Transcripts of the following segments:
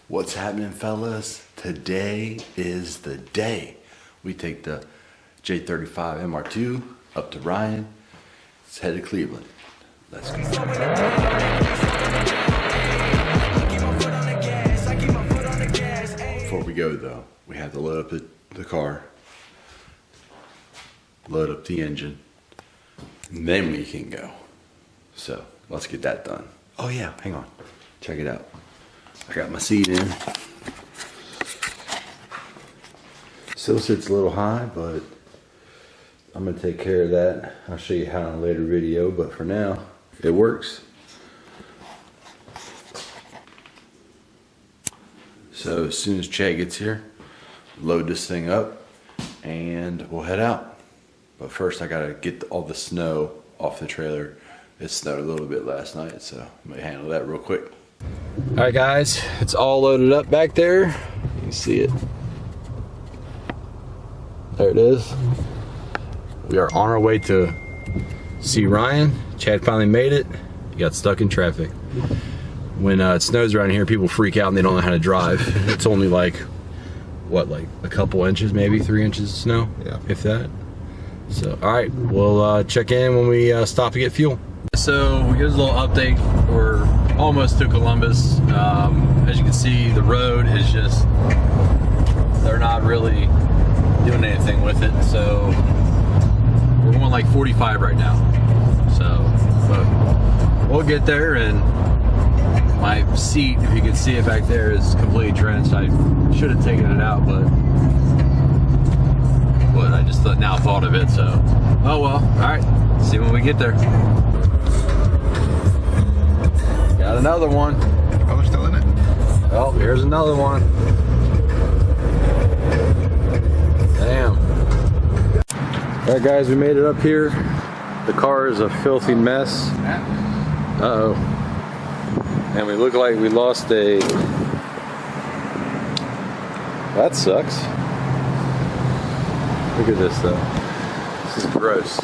What's happening, fellas? Today is the day. We take the J35 MR2 up to Ryan. Let's head to Cleveland. Let's go. Before we go though, we have to load up the car, load up the engine, and then we can go. So let's get that done. Oh yeah, hang on. Check it out. I got my seat in. Still sits a little high, but I'm gonna take care of that. I'll show you how in a later video, but for now, it works. So as soon as Chad gets here, load this thing up and we'll head out. But first I gotta get all the snow off the trailer. It snowed a little bit last night, so I'm gonna handle that real quick. All right guys, it's all loaded up back there. You can see it. There it is. We are on our way to see Ryan. Chad finally made it. He got stuck in traffic. When it snows around here, people freak out and they don't know how to drive. It's only like, what, like a couple inches, maybe 3 inches of snow, yeah, if that. So, all right, we'll check in when we stop to get fuel. So here's a little update. We're almost to Columbus. As you can see, the road is just, they're not really doing anything with it. So we're going like 45 right now. So, but we'll get there. And my seat, if you can see it back there, is completely drenched. I should have taken it out, but I just now thought of it. So, oh well. All right. See when we get there. Got another one. Oh, they're still in it. Oh, here's another one. Damn. All right, guys, we made it up here. The car is a filthy mess. Uh-oh. And we look like we lost a... That sucks. Look at this, though. This is gross.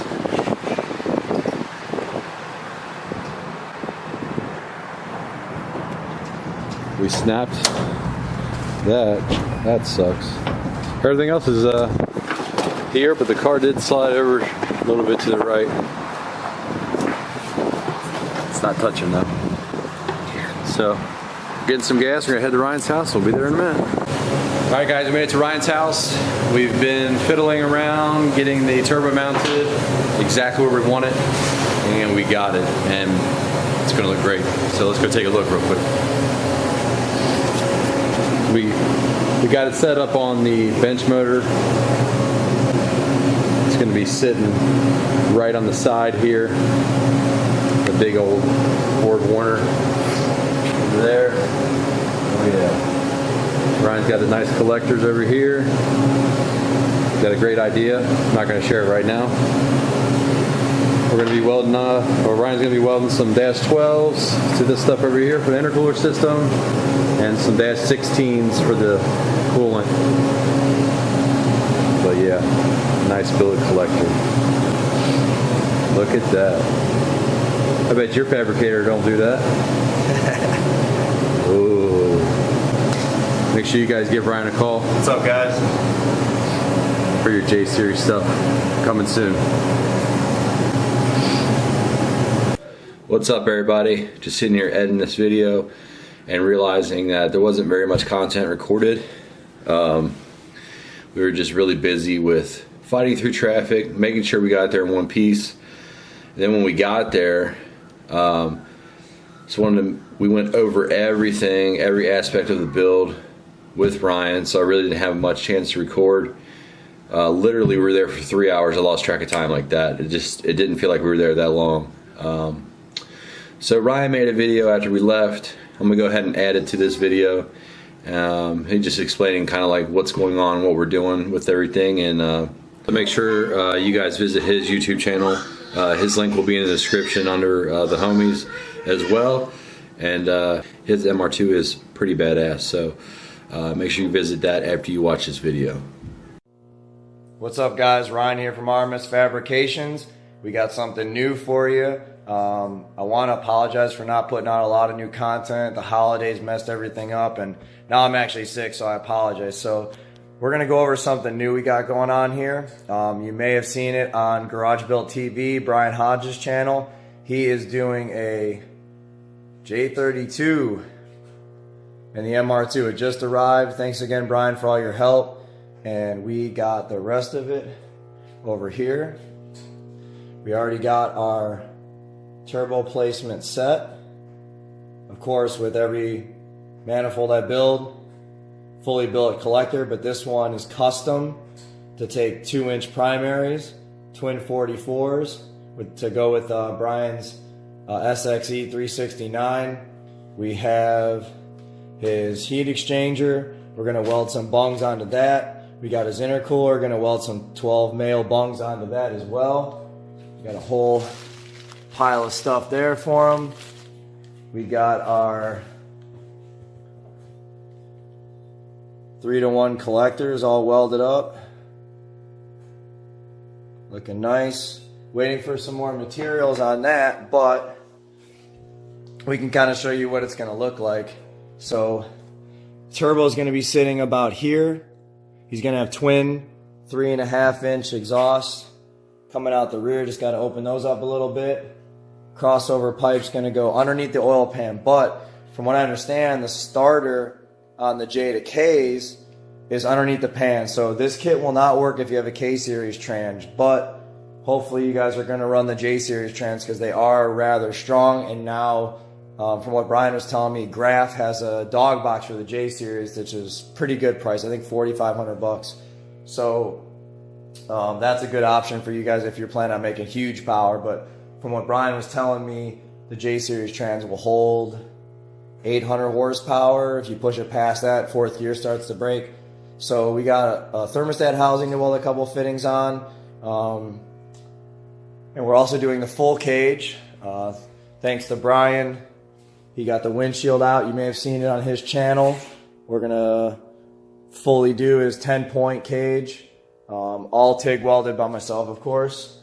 We snapped that. That sucks. Everything else is here, but the car did slide over a little bit to the right. It's not touching though. So, getting some gas. We're gonna head to Ryan's house. We'll be there in a minute. All right, guys, we made it to Ryan's house. We've been fiddling around, getting the turbo mounted exactly where we want it, and we got it, and it's gonna look great. So let's go take a look real quick. We got it set up on the bench motor. It's going to be sitting right on the side here. The big old Ford Warner over there. Oh yeah. Ryan's got the nice collectors over here. Got a great idea. I'm not going to share it right now. We're going to be welding, Ryan's going to be welding some dash 12s to this stuff over here for the intercooler system, and some dash 16s for the coolant. But yeah, nice billet collector. Look at that. I bet your fabricator don't do that. Ooh. Make sure you guys give Ryan a call. What's up, guys? For your J Series stuff. Coming soon. What's up, everybody? Just sitting here editing this video and realizing that there wasn't very much content recorded. We were just really busy with fighting through traffic, making sure we got there in one piece. And then when we got there, we went over everything, every aspect of the build with Ryan, so I really didn't have much chance to record. Literally, we were there for 3 hours. I lost track of time like that. It didn't feel like we were there that long. So Ryan made a video after we left. I'm gonna go ahead and add it to this video. He's just explaining kind of like what's going on, what we're doing with everything, and make sure you guys visit his YouTube channel. His link will be in the description under the homies as well. And his MR2 is pretty badass, so make sure you visit that after you watch this video. What's up, guys? Ryan here from RMS Fabrications. We got something new for you. I want to apologize for not putting out a lot of new content. The holidays messed everything up, and now I'm actually sick, so I apologize. So we're going to go over something new we got going on here. You may have seen it on Garage Built TV, Brian Hodges' channel. He is doing a J32 and the MR2. It just arrived. Thanks again, Brian, for all your help. And we got the rest of it over here. We already got our turbo placement set. Of course, with every manifold I build, fully built collector, but this one is custom to take 2-inch primaries, twin 44s, to go with Brian's SXE 369. We have his heat exchanger. We're going to weld some bungs onto that. We got his intercooler. Going to weld some 12 male bungs onto that as well. We got a whole pile of stuff there for him. We got our 3-to-1 collectors all welded up. Looking nice. Waiting for some more materials on that, but we can kind of show you what it's going to look like. So turbo is going to be sitting about here. He's going to have twin 3.5-inch exhausts coming out the rear. Just got to open those up a little bit. Crossover pipe's going to go underneath the oil pan, but from what I understand, the starter on the J to Ks is underneath the pan. So this kit will not work if you have a K-series trans, but hopefully you guys are going to run the J-series trans because they are rather strong. And now, from what Brian was telling me, Graph has a dog box for the J-series, which is pretty good price. I think $4,500. So that's a good option for you guys if you're planning on making huge power. But from what Brian was telling me, the J-series trans will hold 800 horsepower. If you push it past that, fourth gear starts to break. So we got a thermostat housing to weld a couple fittings on. And we're also doing the full cage. Thanks to Brian, he got the windshield out. You may have seen it on his channel. We're gonna fully do his 10-point cage. All TIG welded by myself, of course.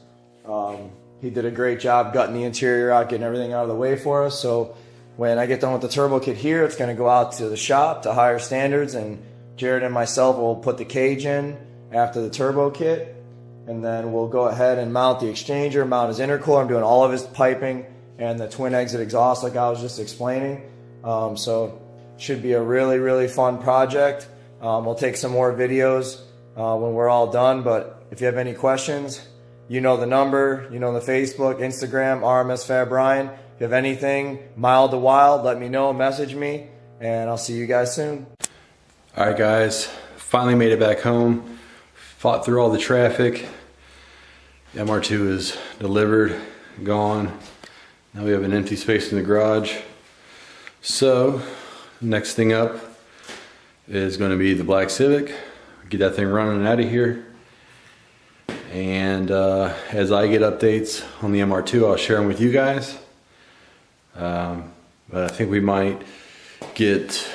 He did a great job gutting the interior out, getting everything out of the way for us. So when I get done with the turbo kit here, it's gonna go out to the shop to higher standards, and Jared and myself will put the cage in after the turbo kit. And then we'll go ahead and mount the exchanger, mount his intercooler. I'm doing all of his piping and the twin exit exhaust like I was just explaining. So should be a really, really fun project. We'll take some more videos when we're all done. But if you have any questions, you know the number, you know the Facebook, Instagram, RMS Fab Brian. If you have anything mild to wild, let me know, message me, and I'll see you guys soon. All right, guys, finally made it back home. Fought through all the traffic. The MR2 is delivered, gone. Now we have an empty space in the garage. So, next thing up is going to be the black Civic. Get that thing running out of here. And as I get updates on the MR2, I'll share them with you guys. But I think we might get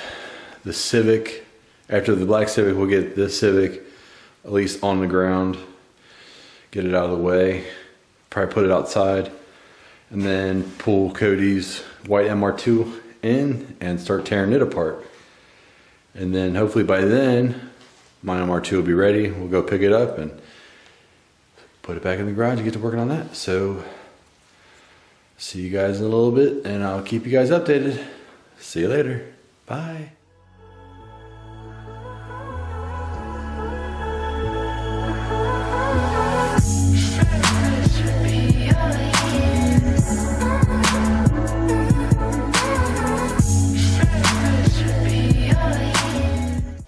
the Civic. After the black Civic, we'll get this Civic at least on the ground, get it out of the way, probably put it outside, and then pull Cody's white MR2 in and start tearing it apart. And then hopefully by then, my MR2 will be ready. We'll go pick it up and put it back in the garage and get to working on that. So, see you guys in a little bit, and I'll keep you guys updated. See you later. Bye.